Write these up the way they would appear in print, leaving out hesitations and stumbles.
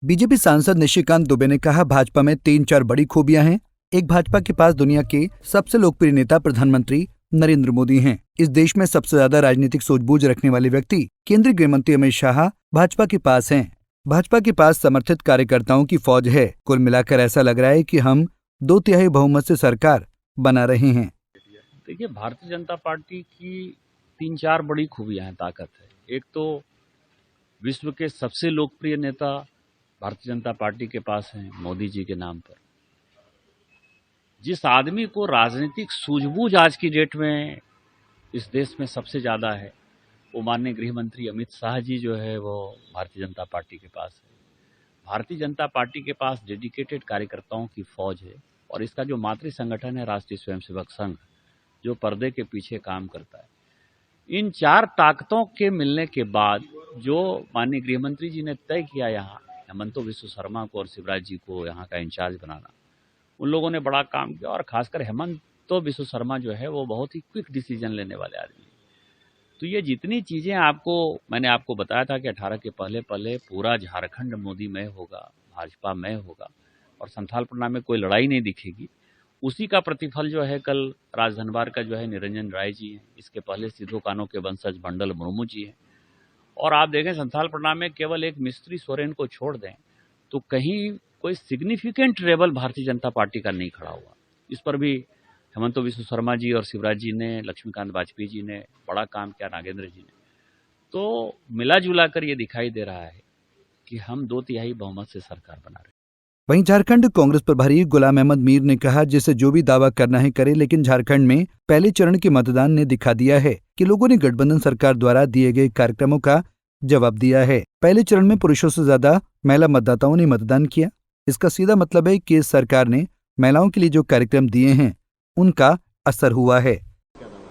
BJP सांसद निशिकांत दुबे ने कहा, भाजपा में 3-4 बड़ी खूबियां हैं। एक, भाजपा के पास दुनिया के सबसे लोकप्रिय नेता प्रधानमंत्री नरेंद्र मोदी हैं। इस देश में सबसे ज्यादा राजनीतिक सूझबूझ रखने वाले व्यक्ति केंद्रीय गृह मंत्री अमित शाह भाजपा के पास हैं। भाजपा के पास समर्थित कार्यकर्ताओं की फौज है। कुल मिलाकर ऐसा लग रहा है कि हम 2/3 बहुमत से सरकार बना रहे हैं। देखिए, भारतीय जनता पार्टी की 3-4 बड़ी खूबियां हैं, ताकत है। एक तो विश्व के सबसे लोकप्रिय नेता भारतीय जनता पार्टी के पास हैं, मोदी जी के नाम पर। जिस आदमी को राजनीतिक सूझबूझ आज की डेट में इस देश में सबसे ज्यादा है, वो माननीय गृह मंत्री अमित शाह जी जो है वो भारतीय जनता पार्टी के पास है। भारतीय जनता पार्टी के पास डेडिकेटेड कार्यकर्ताओं की फौज है और इसका जो मातृ संगठन है राष्ट्रीय स्वयंसेवक संघ, जो पर्दे के पीछे काम करता है। इन 4 ताकतों के मिलने के बाद जो माननीय गृह मंत्री जी ने तय किया यहाँ हेमंतो विश्व शर्मा को और शिवराज जी को यहाँ का इंचार्ज बनाना, उन लोगों ने बड़ा काम किया। और खासकर हेमंतो विश्व शर्मा जो है वो बहुत ही क्विक डिसीजन लेने वाले आदमी हैं। तो ये जितनी चीज़ें मैंने आपको बताया था कि 18 के पहले पूरा झारखंड मोदीमय होगा, भाजपामय होगा और संथाल परगना में कोई लड़ाई नहीं दिखेगी, उसी का प्रतिफल जो है कल राजधनबार का जो है निरंजन राय जी हैं। इसके पहले सिद्धू कान्हू के वंशज भंडल मुर्मू जी हैं। और आप देखें संथाल परगना में केवल एक मिस्त्री सोरेन को छोड़ दें तो कहीं कोई significant rebel Bharatiya Janata party का नहीं खड़ा हुआ। इस पर भी हेमंतो विश्व शर्मा जी और शिवराज जी ने, लक्ष्मीकांत वाजपेयी जी ने बड़ा काम किया, नागेंद्र जी ने। तो मिला जुला कर ये दिखाई दे रहा है कि हम 2/3 बहुमत से सरकार बना रहे हैं। वहीं झारखंड कांग्रेस प्रभारी गुलाम अहमद मीर ने कहा, जिसे जो भी दावा करना है करे, लेकिन झारखंड में पहले चरण के मतदान ने दिखा दिया है कि लोगों ने गठबंधन सरकार द्वारा दिए गए कार्यक्रमों का जवाब दिया है। पहले चरण में पुरुषों से ज्यादा महिला मतदाताओं ने मतदान किया। इसका सीधा मतलब है कि इस सरकार ने महिलाओं के लिए जो कार्यक्रम दिए हैं उनका असर हुआ है।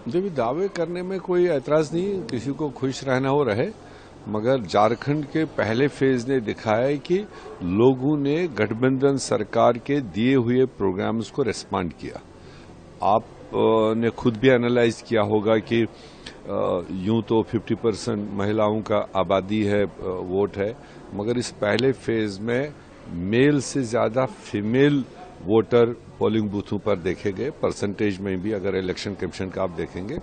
देखिए, दावे करने में कोई ऐतराज नहीं, किसी को खुश रहना हो रहे, मगर झारखंड के पहले फेज ने दिखाया है कि लोगों ने गठबंधन सरकार के दिए हुए प्रोग्राम्स को रिस्पॉन्ड किया। आपने खुद भी एनालाइज किया होगा कि यूं तो 50% महिलाओं का आबादी है, वोट है, मगर इस पहले फेज में मेल से ज्यादा फीमेल वोटर पोलिंग बूथों पर देखे गए। परसेंटेज में भी अगर इलेक्शन कमीशन का आप देखेंगे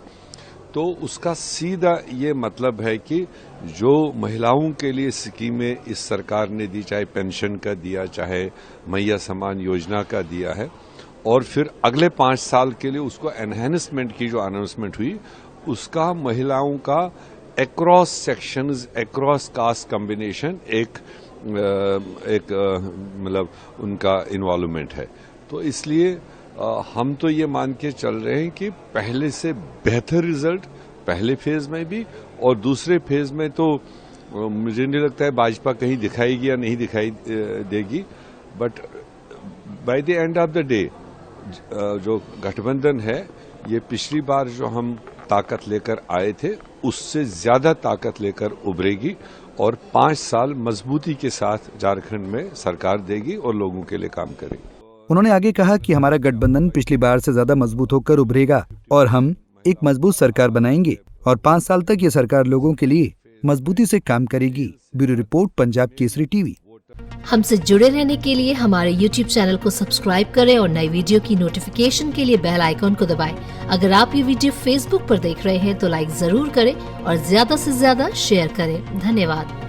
तो उसका सीधा ये मतलब है कि जो महिलाओं के लिए स्कीमें इस सरकार ने दी, चाहे पेंशन का दिया, चाहे मैया समान योजना का दिया है, और फिर अगले 5 साल के लिए उसको एनहेंसमेंट की जो अनाउंसमेंट हुई, उसका महिलाओं का across sections, across cast combination एक मतलब उनका इन्वॉल्वमेंट है। तो इसलिए हम तो ये मान के चल रहे हैं कि पहले से बेहतर रिजल्ट पहले फेज में भी, और दूसरे फेज में तो मुझे नहीं लगता है भाजपा कहीं दिखाएगी या नहीं दिखाई देगी। But by the end of the day जो गठबंधन है, ये पिछली बार जो हम ताकत लेकर आए थे उससे ज्यादा ताकत लेकर उभरेगी और 5 साल मजबूती के साथ झारखंड में सरकार देगी और लोगों के लिए काम करेगी। उन्होंने आगे कहा कि हमारा गठबंधन पिछली बार से ज्यादा मजबूत होकर उभरेगा और हम एक मजबूत सरकार बनाएंगे और 5 साल तक ये सरकार लोगों के लिए मजबूती से काम करेगी। Bureau report, Punjab Kesari TV. हमसे जुड़े रहने के लिए हमारे YouTube चैनल को सब्सक्राइब करें और नई वीडियो की नोटिफिकेशन के लिए बेल आइकॉन को दबाएं। अगर आप ये वीडियो Facebook पर देख रहे हैं तो लाइक जरूर करें और ज्यादा से ज्यादा शेयर करें। धन्यवाद।